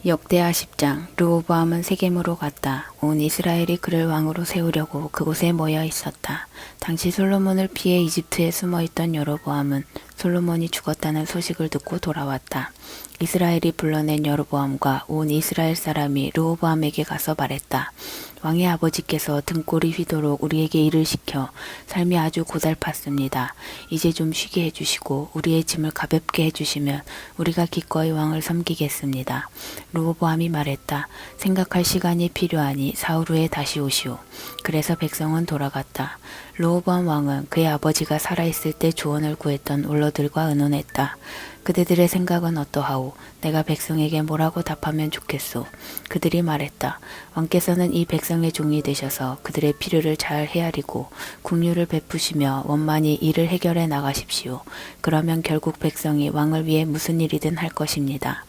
역대하 10장. 르호보암은 세겜으로 갔다. 온 이스라엘이 그를 왕으로 세우려고 그곳에 모여 있었다. 당시 솔로몬을 피해 이집트에 숨어 있던 여로보암은 솔로몬이 죽었다는 소식을 듣고 돌아왔다. 이스라엘이 불러낸 여로보암과 온 이스라엘 사람이 르호보암에게 가서 말했다. 왕의 아버지께서 등골이 휘도록 우리에게 일을 시켜 삶이 아주 고달팠습니다. 이제 좀 쉬게 해주시고 우리의 짐을 가볍게 해주시면 우리가 기꺼이 왕을 섬기겠습니다. 르호보암이 말했다. 생각할 시간이 필요하니 사흘 후에 다시 오시오. 그래서 백성은 돌아갔다. 르호보암 왕은 그의 아버지가 살아있을 때 조언을 구했던 원로들과 의논했다. 그대들의 생각은 어떠하오? 내가 백성에게 뭐라고 답하면 좋겠소? 그들이 말했다. 왕께서는 이 백성의 종이 되셔서 그들의 필요를 잘 헤아리고 국류를 베푸시며 원만히 일을 해결해 나가십시오. 그러면 결국 백성이 왕을 위해 무슨 일이든 할 것입니다.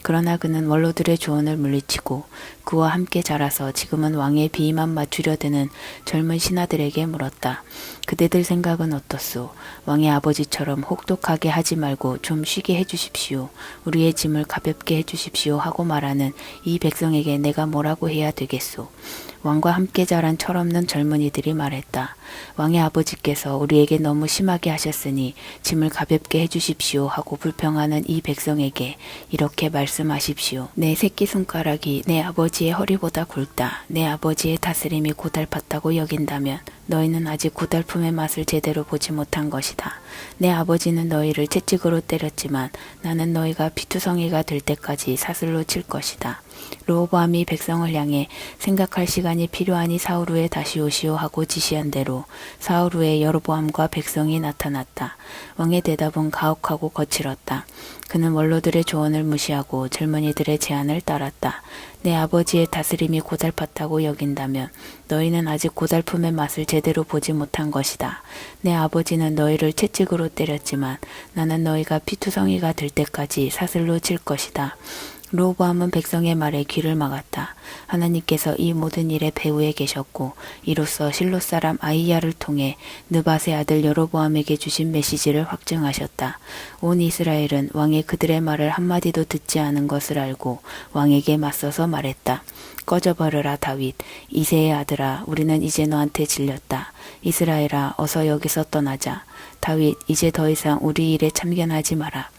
그러나 그는 원로들의 조언을 물리치고 그와 함께 자라서 지금은 왕의 비위만 맞추려 드는 젊은 신하들에게 물었다. 그대들 생각은 어떻소? 왕의 아버지처럼 혹독하게 하지 말고 좀 쉬게 해주십시오. 우리의 짐을 가볍게 해주십시오 하고 말하는 이 백성에게 내가 뭐라고 해야 되겠소? 왕과 함께 자란 철없는 젊은이들이 말했다. 왕의 아버지께서 우리에게 너무 심하게 하셨으니 짐을 가볍게 해주십시오 하고 불평하는 이 백성에게 이렇게 말씀하십시오. 내 새끼손가락이 내 아버지의 허리보다 굵다. 내 아버지의 다스림이 고달팠다고 여긴다면 너희는 아직 고달픔의 맛을 제대로 보지 못한 것이다. 내 아버지는 너희를 채찍으로 때렸지만 나는 너희가 피투성이가 될 때까지 사슬로 칠 것이다. 르호보암이 백성을 향해 생각할 시간이 필요하니 사흘 후에 다시 오시오 하고 지시한 대로 사흘 후에 여로보암과 백성이 나타났다. 왕의 대답은 가혹하고 거칠었다. 그는 원로들의 조언을 무시하고 젊은이들의 제안을 따랐다. 내 아버지의 다스림이 고달팠다고 여긴다면 너희는 아직 고달픔의 맛을 제대로 보지 못한 것이다. 내 아버지는 너희를 채찍으로 때렸지만 나는 너희가 피투성이가 될 때까지 사슬로 칠 것이다. 르호보암은 백성의 말에 귀를 막았다. 하나님께서 이 모든 일의 배후에 계셨고 이로써 실로 사람 아히야를 통해 느밧의 아들 여로보암에게 주신 메시지를 확증하셨다. 온 이스라엘은 왕의 그들의 말을 한마디도 듣지 않은 것을 알고 왕에게 맞서서 말했다. 꺼져버려라 다윗, 이새의 아들아, 우리는 이제 너한테 질렸다. 이스라엘아, 어서 여기서 떠나자. 다윗, 이제 더 이상 우리 일에 참견하지 마라.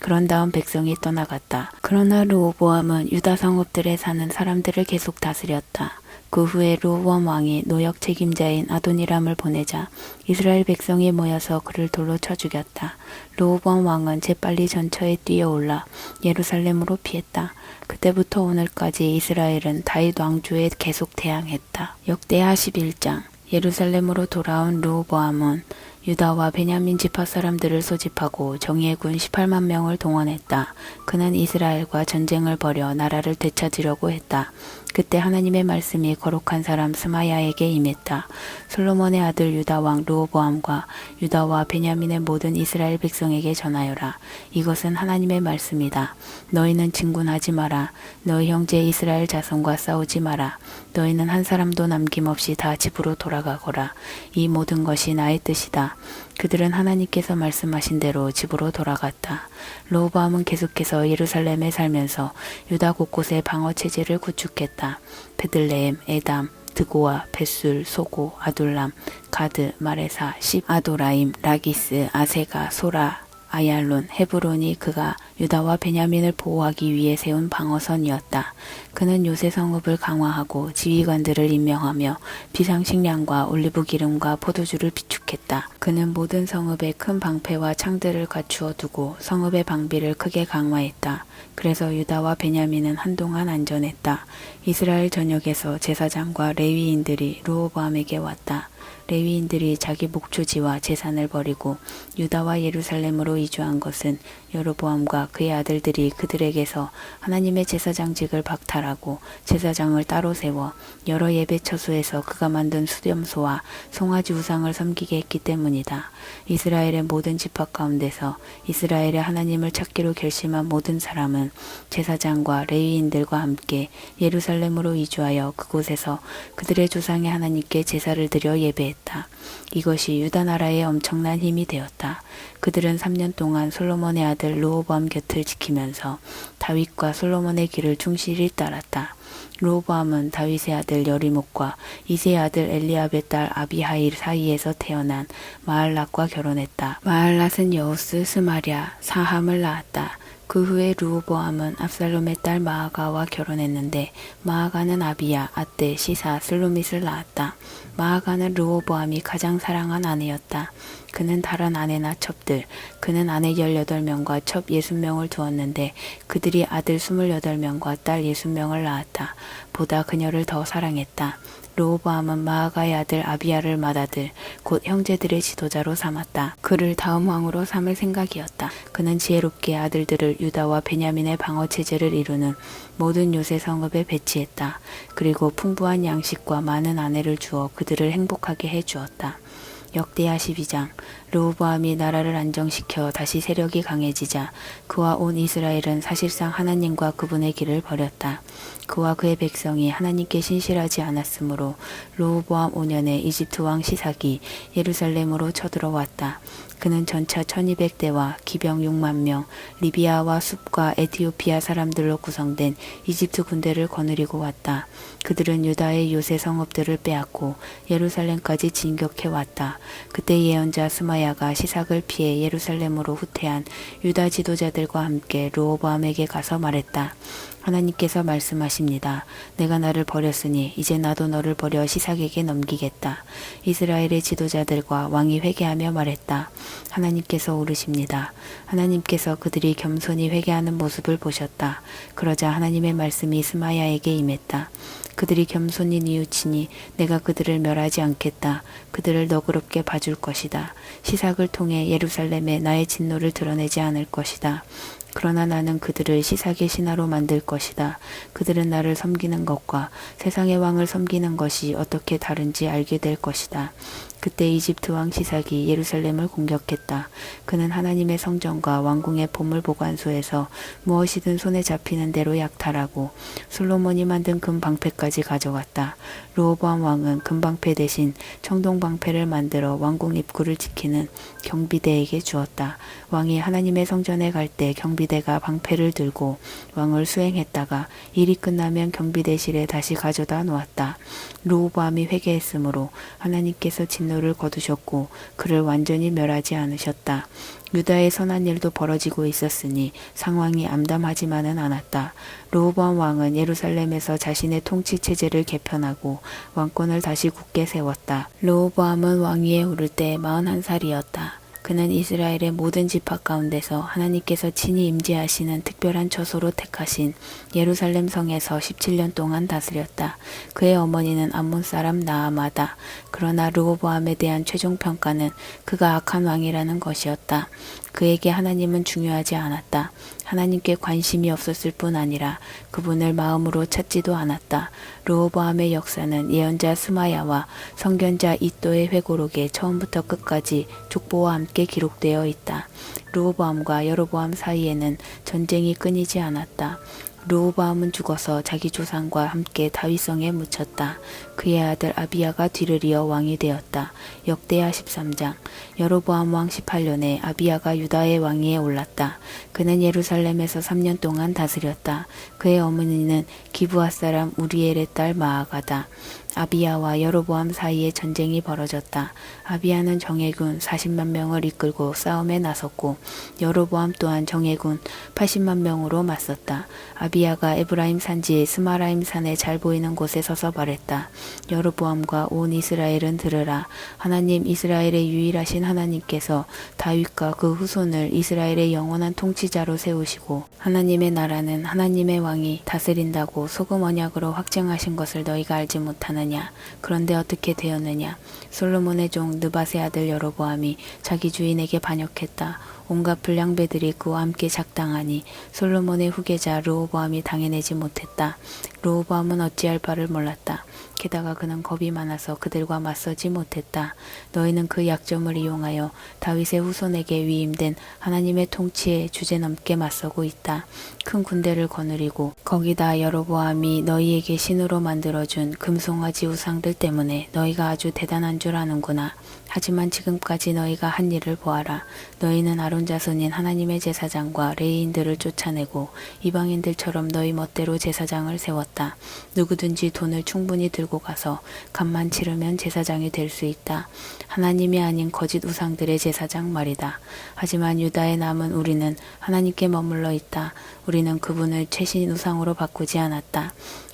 그런 다음 백성이 떠나갔다. 그러나 르호보암은 유다 성읍들에 사는 사람들을 계속 다스렸다. 그 후에 르호보암 왕이 노역 책임자인 아도니람을 보내자 이스라엘 백성이 모여서 그를 돌로 쳐 죽였다. 르호보암 왕은 재빨리 전처에 뛰어올라 예루살렘으로 피했다. 그때부터 오늘까지 이스라엘은 다윗 왕조에 계속 대항했다. 역대하 11장. 예루살렘으로 돌아온 르호보암은 유다와 베냐민 지파 사람들을 소집하고 정예의 군 18만 명을 동원했다. 그는 이스라엘과 전쟁을 벌여 나라를 되찾으려고 했다. 그때 하나님의 말씀이 거룩한 사람 스마야에게 임했다. 솔로몬의 아들 유다 왕 르호보암과 유다와 베냐민의 모든 이스라엘 백성에게 전하여라. 이것은 하나님의 말씀이다. 너희는 진군하지 마라. 너희 형제 이스라엘 자손과 싸우지 마라. 너희는 한 사람도 남김없이 다 집으로 돌아가거라. 이 모든 것이 나의 뜻이다. 그들은 하나님께서 말씀하신 대로 집으로 돌아갔다. 르호보암은 계속해서 예루살렘에 살면서 유다 곳곳에 방어체제를 구축했다. 베들레헴, 에담, 드고와, 벳술, 소고, 아둘람, 가드, 마레사, 십, 아도라임, 라기스, 아세가, 소라, 아얄론, 헤브론이 그가 유다와 베냐민을 보호하기 위해 세운 방어선이었다. 그는 요새 성읍을 강화하고 지휘관들을 임명하며 비상식량과 올리브 기름과 포도주를 비축했다. 그는 모든 성읍에 큰 방패와 창들을 갖추어 두고 성읍의 방비를 크게 강화했다. 그래서 유다와 베냐민은 한동안 안전했다. 이스라엘 전역에서 제사장과 레위인들이 르호보암에게 왔다. 레위인들이 자기 목초지와 재산을 버리고 유다와 예루살렘으로 이주한 것은 여로보암과 그의 아들들이 그들에게서 하나님의 제사장직을 박탈하고 제사장을 따로 세워 여러 예배 처소에서 그가 만든 수렴소와 송아지 우상을 섬기게 했기 때문이다. 이스라엘의 모든 지파 가운데서 이스라엘의 하나님을 찾기로 결심한 모든 사람은 제사장과 레위인들과 함께 예루살렘으로 이주하여 그곳에서 그들의 조상의 하나님께 제사를 드려 예배했다. 이것이 유다 나라의 엄청난 힘이 되었다. 그들은 3년 동안 솔로몬의 아들 르호보암 곁을 지키면서 다윗과 솔로몬의 길을 충실히 따랐다. 르호보암은 다윗의 아들 여리목과 이새의 아들 엘리압의 딸 아비하일 사이에서 태어난 마할랏과 결혼했다. 마할랏은 여우스, 스마랴, 사함을 낳았다. 그 후에 르호보암은 압살롬의 딸 마아가와 결혼했는데 마아가는 아비야, 아떼, 시사, 슬로밋을 낳았다. 마아가는 르호보암이 가장 사랑한 아내였다. 그는 다른 아내나 첩들, 그는 아내 18명과 첩 60명을 두었는데 그들이 아들 28명과 딸 60명을 낳았다. 보다 그녀를 더 사랑했다. 르호보암은 마아가의 아들 아비야를 맏아들, 곧 형제들의 지도자로 삼았다. 그를 다음 왕으로 삼을 생각이었다. 그는 지혜롭게 아들들을 유다와 베냐민의 방어체제를 이루는 모든 요새 성읍에 배치했다. 그리고 풍부한 양식과 많은 아내를 주어 그들을 행복하게 해주었다. 역대하 12장. 르호보암이 나라를 안정시켜 다시 세력이 강해지자 그와 온 이스라엘은 사실상 하나님과 그분의 길을 버렸다. 그와 그의 백성이 하나님께 신실하지 않았으므로 르호보암 5년에 이집트 왕 시삭이 예루살렘으로 쳐들어왔다. 그는 전차 1200대와 기병 6만 명, 리비아와 숲과 에티오피아 사람들로 구성된 이집트 군대를 거느리고 왔다. 그들은 유다의 요새 성읍들을 빼앗고 예루살렘까지 진격해왔다. 그때 예언자 스마야가 시삭을 피해 예루살렘으로 후퇴한 유다 지도자들과 함께 르호보암에게 가서 말했다. 하나님께서 말씀하십니다. 내가 나를 버렸으니 이제 나도 너를 버려 시삭에게 넘기겠다. 이스라엘의 지도자들과 왕이 회개하며 말했다. 하나님께서 오르십니다. 하나님께서 그들이 겸손히 회개하는 모습을 보셨다. 그러자 하나님의 말씀이 스마야에게 임했다. 그들이 겸손히 뉘우치니 내가 그들을 멸하지 않겠다. 그들을 너그럽게 봐줄 것이다. 시삭을 통해 예루살렘에 나의 진노를 드러내지 않을 것이다. 그러나 나는 그들을 시삭의 신하로 만들 것이다. 그들은 나를 섬기는 것과 세상의 왕을 섬기는 것이 어떻게 다른지 알게 될 것이다. 그때 이집트 왕 시삭이 예루살렘을 공격했다. 그는 하나님의 성전과 왕궁의 보물 보관소에서 무엇이든 손에 잡히는 대로 약탈하고 솔로몬이 만든 금방패까지 가져갔다. 르호보암 왕은 금방패 대신 청동방패를 만들어 왕궁 입구를 지키는 경비대에게 주었다. 왕이 하나님의 성전에 갈 때 경비대가 방패를 들고 왕을 수행했다가 일이 끝나면 경비대실에 다시 가져다 놓았다. 르호보암이 회개했으므로 하나님께서 진노를 거두셨고 그를 완전히 멸하지 않으셨다. 유다의 선한 일도 벌어지고 있었으니 상황이 암담하지만은 않았다. 르호보암 왕은 예루살렘에서 자신의 통치 체제를 개편하고 왕권을 다시 굳게 세웠다. 르호보암은 왕위에 오를 때 41살이었다. 그는 이스라엘의 모든 지파 가운데서 하나님께서 친히 임재하시는 특별한 처소로 택하신 예루살렘 성에서 17년 동안 다스렸다. 그의 어머니는 암몬 사람 나아마다. 그러나 르호보암에 대한 최종 평가는 그가 악한 왕이라는 것이었다. 그에게 하나님은 중요하지 않았다. 하나님께 관심이 없었을 뿐 아니라 그분을 마음으로 찾지도 않았다. 르호보암의 역사는 예언자 스마야와 선견자 이도의 회고록에 처음부터 끝까지 족보와 함께 기록되어 있다. 르호보암과 여로보암 사이에는 전쟁이 끊이지 않았다. 르호보암은 죽어서 자기 조상과 함께 다윗성에 묻혔다. 그의 아들 아비야가 뒤를 이어 왕이 되었다. 역대하 13장. 여로보암 왕 18년에 아비야가 유다의 왕위에 올랐다. 그는 예루살렘에서 3년 동안 다스렸다. 그의 어머니는 기브아 사람 우리엘의 딸 마아가다. 아비야와 여로보암 사이에 전쟁이 벌어졌다. 아비야는 정예군 40만 명을 이끌고 싸움에 나섰고 여로보암 또한 정예군 80만 명으로 맞섰다. 아비야가 에브라임 산지 스마라임 산에 잘 보이는 곳에 서서 말했다. 여로보암과 온 이스라엘은 들으라. 하나님 이스라엘의 유일하신 하나님께서 다윗과 그 후손을 이스라엘의 영원한 통치자로 세우시고 하나님의 나라는 하나님의 왕이 다스린다고 소금 언약으로 확증하신 것을 너희가 알지 못하느냐. 그런데 어떻게 되었느냐. 솔로몬의 종 느밧의 아들 여로보암이 자기 주인에게 반역했다. 온갖 불량배들이 그와 함께 작당하니 솔로몬의 후계자 르호보암이 당해내지 못했다. 르호보암은 어찌할 바를 몰랐다. 게다가 그는 겁이 많아서 그들과 맞서지 못했다. 너희는 그 약점을 이용하여 다윗의 후손에게 위임된 하나님의 통치에 주제넘게 맞서고 있다. 큰 군대를 거느리고 거기다 여로보암이 너희에게 신으로 만들어준 금송아지 우상들 때문에 너희가 아주 대단한 줄 아는구나. 하지만 지금까지 너희가 한 일을 보아라. 너희는 아론 자손인 하나님의 제사장과 레위인들을 쫓아내고 이방인들처럼 너희 멋대로 제사장을 세웠다. 누구든지 돈을 충분히 들고 가서 값만 치르면 제사장이 될 수 있다. 하나님이 아닌 거짓 우상들의 제사장 말이다. 하지만 유다의 남은 우리는 하나님께 머물러 있다. 우리는 그분을 최신 우상으로 바꾸지 않았다.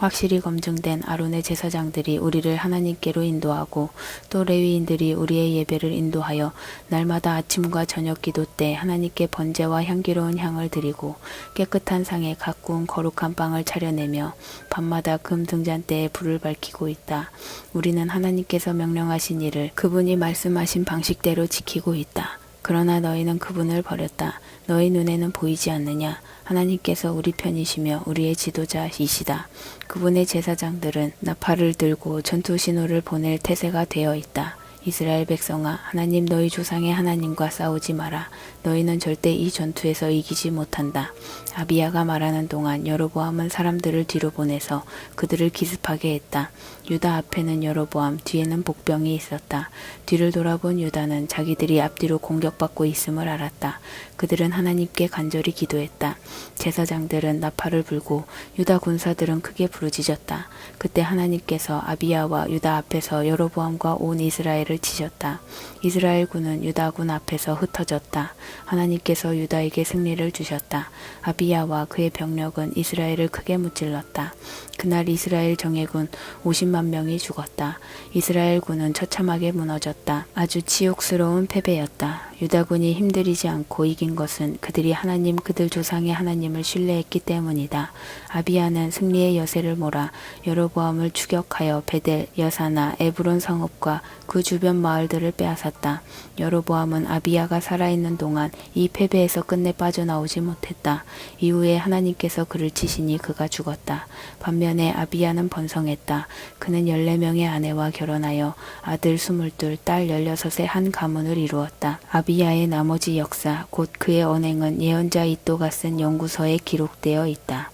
확실히 검증된 아론의 제사장들이 우리를 하나님께로 인도하고 또 레위인들이 우리의 예배를 인도하여 날마다 아침과 저녁 기도 때 하나님께 번제와 향기로운 향을 드리고 깨끗한 상에 가꾸운 거룩한 빵을 차려내며 밤마다 금 등잔대에 불을 밝히고 있다. 우리는 하나님께서 명령하신 일을 그분이 말씀하신 방식대로 지키고 있다. 그러나 너희는 그분을 버렸다. 너희 눈에는 보이지 않느냐? 하나님께서 우리 편이시며 우리의 지도자이시다. 그분의 제사장들은 나팔을 들고 전투 신호를 보낼 태세가 되어 있다. 이스라엘 백성아, 하나님 너희 조상의 하나님과 싸우지 마라. 너희는 절대 이 전투에서 이기지 못한다. 아비야가 말하는 동안 여로보암은 사람들을 뒤로 보내서 그들을 기습하게 했다. 유다 앞에는 여로보암, 뒤에는 복병이 있었다. 뒤를 돌아본 유다는 자기들이 앞뒤로 공격받고 있음을 알았다. 그들은 하나님께 간절히 기도했다. 제사장들은 나팔을 불고 유다 군사들은 크게 부르짖었다. 그때 하나님께서 아비야와 유다 앞에서 여로보암과 온 이스라엘을 치셨다. 이스라엘 군은 유다 군 앞에서 흩어졌다. 하나님께서 유다에게 승리를 주셨다. 아비야와 그의 병력은 이스라엘을 크게 무찔렀다. 그날 이스라엘 정예군 50만 명이 죽었다. 이스라엘 군은 처참하게 무너졌다. 아주 치욕스러운 패배였다. 유다군이 힘들이지 않고 이긴 것은 그들이 하나님 그들 조상의 하나님을 신뢰했기 때문이다. 아비야는 승리의 여세를 몰아 여로보암을 추격하여 베델, 여사나, 에브론 성읍과 그 주변 마을들을 빼앗았다. 여로보암은 아비야가 살아있는 동안 이 패배에서 끝내 빠져나오지 못했다. 이후에 하나님께서 그를 치시니 그가 죽었다. 반면에 아비야는 번성했다. 그는 14명의 아내와 결혼하여 아들 22, 딸 16의 한 가문을 이루었다. 아비야의 나머지 역사, 곧 그의 언행은 예언자 이또가 쓴 연구서에 기록되어 있다.